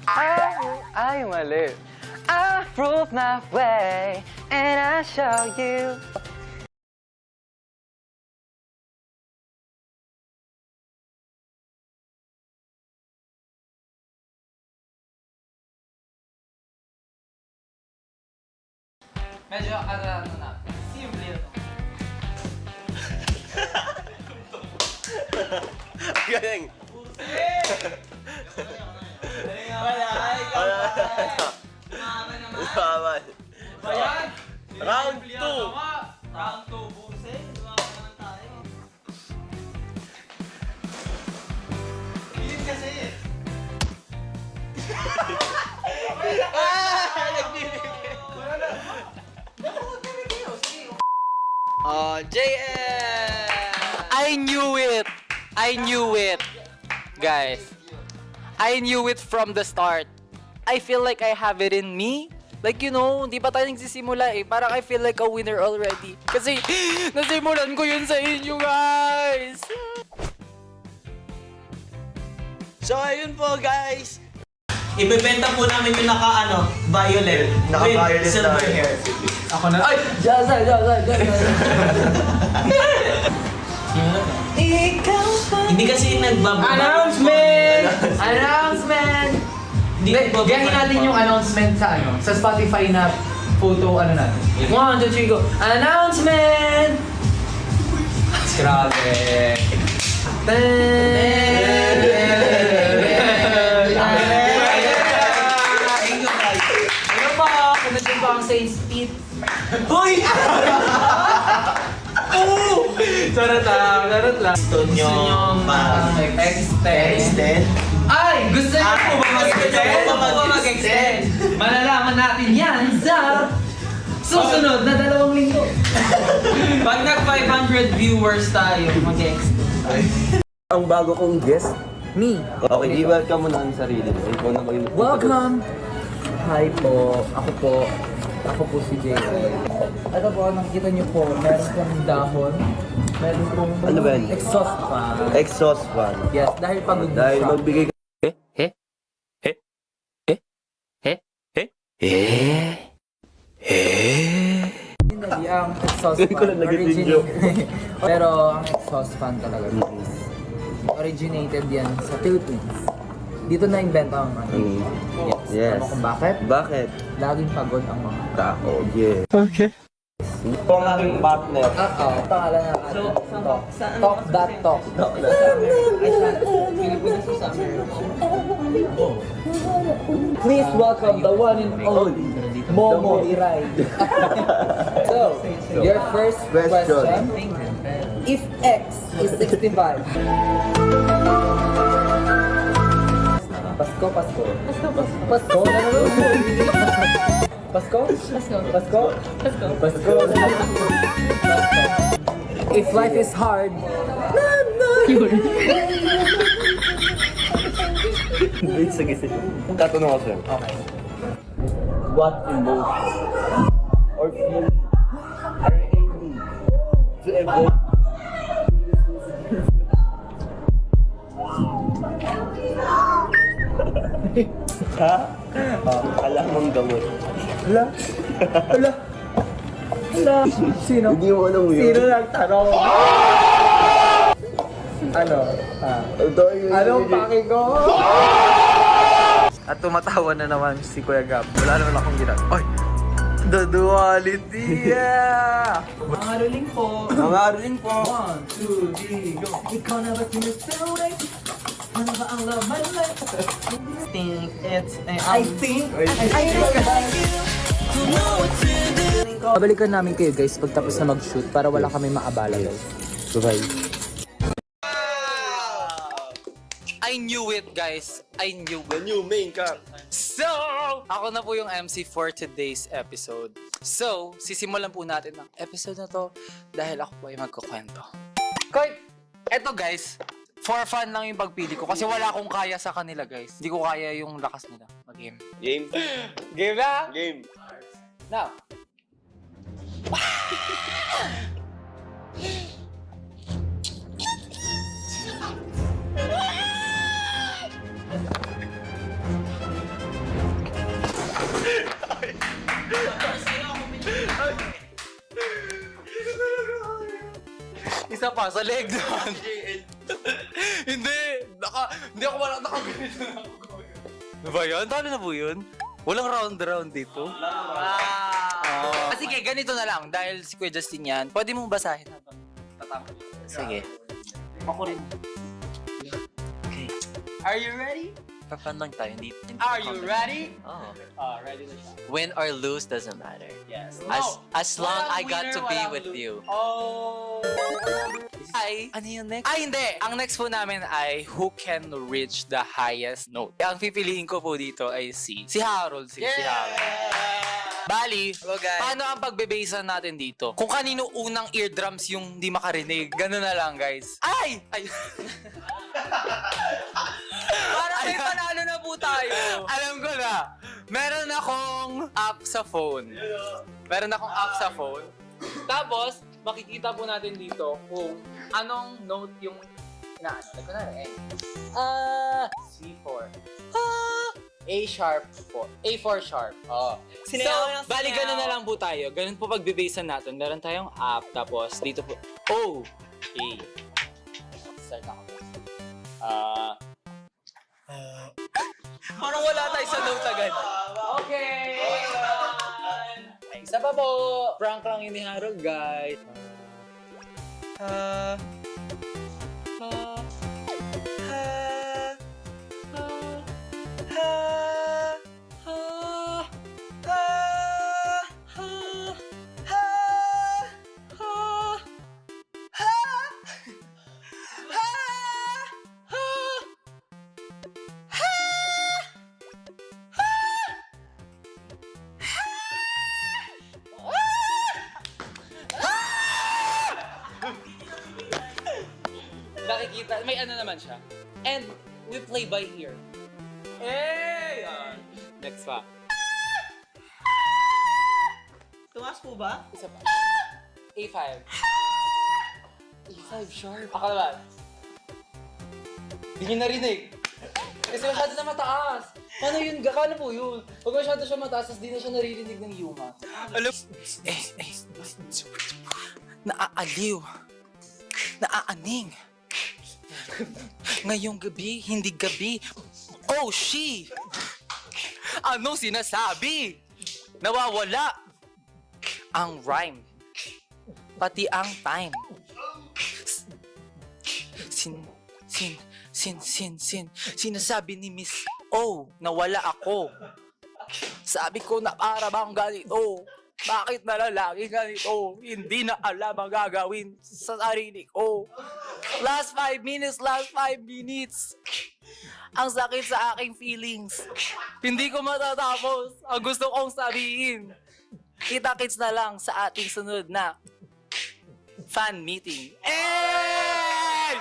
Ay, mali. I prove my way and I show you. Medyo ano na. Simple ito. Galing! Wala. Wala. Mama naman. Bawal. Ayan. Round 2. Round 2, buse. Mama naman tayo. Pilit kasi eh. JM! I knew it! I knew it! Guys, I knew it from the start. I feel like I have it in me. Like, you know, hindi pa tayo nagsisimula eh. Parang I feel like a winner already. Kasi, nasimulan ko yun sa inyo, guys! So, ayun po guys. Ibebenta po namin yung violet. Naka-violet with silver tayo. hair. Ako na. Ay! Hindi kasi Announcement! Announcement! Hindi Gayahin natin yung announcement sa sa Spotify na photo natin. 1, 2, 3, go! Announcement! Grabe! Ano pa? Kumasin pa ang Saints Pete. Hoy! Charot lang. Gusto nyo extend? Ay! Gusto niyo po ba mag-extend? Malalaman natin yan sa susunod na 2 linggo. Pag nag-500 viewers tayo, mag-extend. Ang bago kong guest. Me. Okay, i-welcome mo na ang sarili mo. Ikaw na mag- Welcome! Hi po. Ako po si Jay. Ito po, nakikita niyo po, meron pong dahon. Meron pong Ano ba yan? exhaust fan. Exhaust fan. Yes, dahil pag-book Dahil magbigay ka. Hindi, ang exhaust Hindi ko fan. lang nag-get yung joke. Pero ang exhaust fan talaga is originated yan sa Philippines. Dito na inventa ang Yes. Yes. Alam mo kung bakit? Bakit? Laging pagod ang mga Tao, yeah. Okay. Hindi po ang aking partner. Pangalan na ating talk. Talk that talk. Please welcome the one and only Momo Iray. So, your first question. If X is 65. Pasko. Pasko. If life is hard. Sige. Tatanong ako sa'yo. Okay. What emotion or feeling are you aiming to evoke? Ha? Alam mong gamot. Hala. Sino? Hindi mo alam yun. Sino nagtanong? Ano? Anong paki ko? At tumatawa na naman si Kuya Gab. Wala naman akong ginagawa. Ay! The duality! Yeah! Mga ruling po. Mga rin po. 1, 2, 3, go! Ikaw na ba sinusunod? Ano ba ang love my life? I think Babalikan namin kayo guys pagtapos na mag-shoot para wala kami maabala guys. Bye. I knew it, guys. I knew The new main car. So, ako na po yung MC for today's episode. So, sisimulan po natin ang episode na to dahil ako po ay magkukwento. Koy, eto guys, for fun lang yung pagpili ko kasi wala akong kaya sa kanila guys. Hindi ko kaya yung lakas nila mag-game. Game. Game na? Game. Now. Sa leg doon. Hindi. Hindi ako wala nakaganito na ako. Ano ba yun? Talo na po yun? Walang round dito. Wow. Sige, ganito na lang. Dahil si Kuya Justin yan, pwede mong basahin habang tatapos. Sige. Ako rin. Okay. Are you ready? Papan lang tayo. Hindi Are you ready? Oh. Ready na siya. Win or lose doesn't matter. Yes. As long Walang I got winner, to be walang with lose. you. Oh. Ay, ano yung next? Ay, hindi. Ang next po namin ay who can reach the highest note. Ang pipiliin ko po dito ay si Harold. Si Harold. Bali, Hello, guys. paano ang pagbe-basean natin dito? Kung kanino unang eardrums yung di makarinig. Ganun na lang, guys. Ay! Ay! Parang may panalo na po tayo. Alam ko na. Meron akong app sa phone. Tapos, makikita po natin dito kung anong note yung inaano. Like, kunwari, C4. A sharp po. A4 sharp. Oh. Sinayaw yung Bali, sinayaw. ganun na lang po tayo. Ganun po pagbe-basean natin. Meron tayong app, tapos dito po, O, A. Start ako. Parang wala tayo sa note agad. Okay! Ay, isa pa po. Prank lang yun ni Harold, guys. Nakikita, may ano naman siya. And we play by ear. Hey! Next pa. Tumas po ba? Isa pa. A5. A5 sharp. Ako naman. Hindi nyo narinig. Kasi masyado na mataas. Paano yun? Paano po yun? Pag masyado siya mataas, tapos di na siya naririnig ng yuma. Alam, Naaaliw. Naaaning. Ngayong gabi, hindi gabi. Oh, she! Anong sinasabi? Nawawala ang rhyme. Pati ang time. Sinasabi ni Miss O, nawala ako. Sabi ko na para bang ganito. Bakit na lang lagi ganito? Hindi na alam ang gagawin sa sarili ko. Last 5 minutes. Ang sakit sa aking feelings. Hindi ko matatapos ang gusto kong sabihin. Kita-kits na lang sa ating sunod na fan meeting. Eh!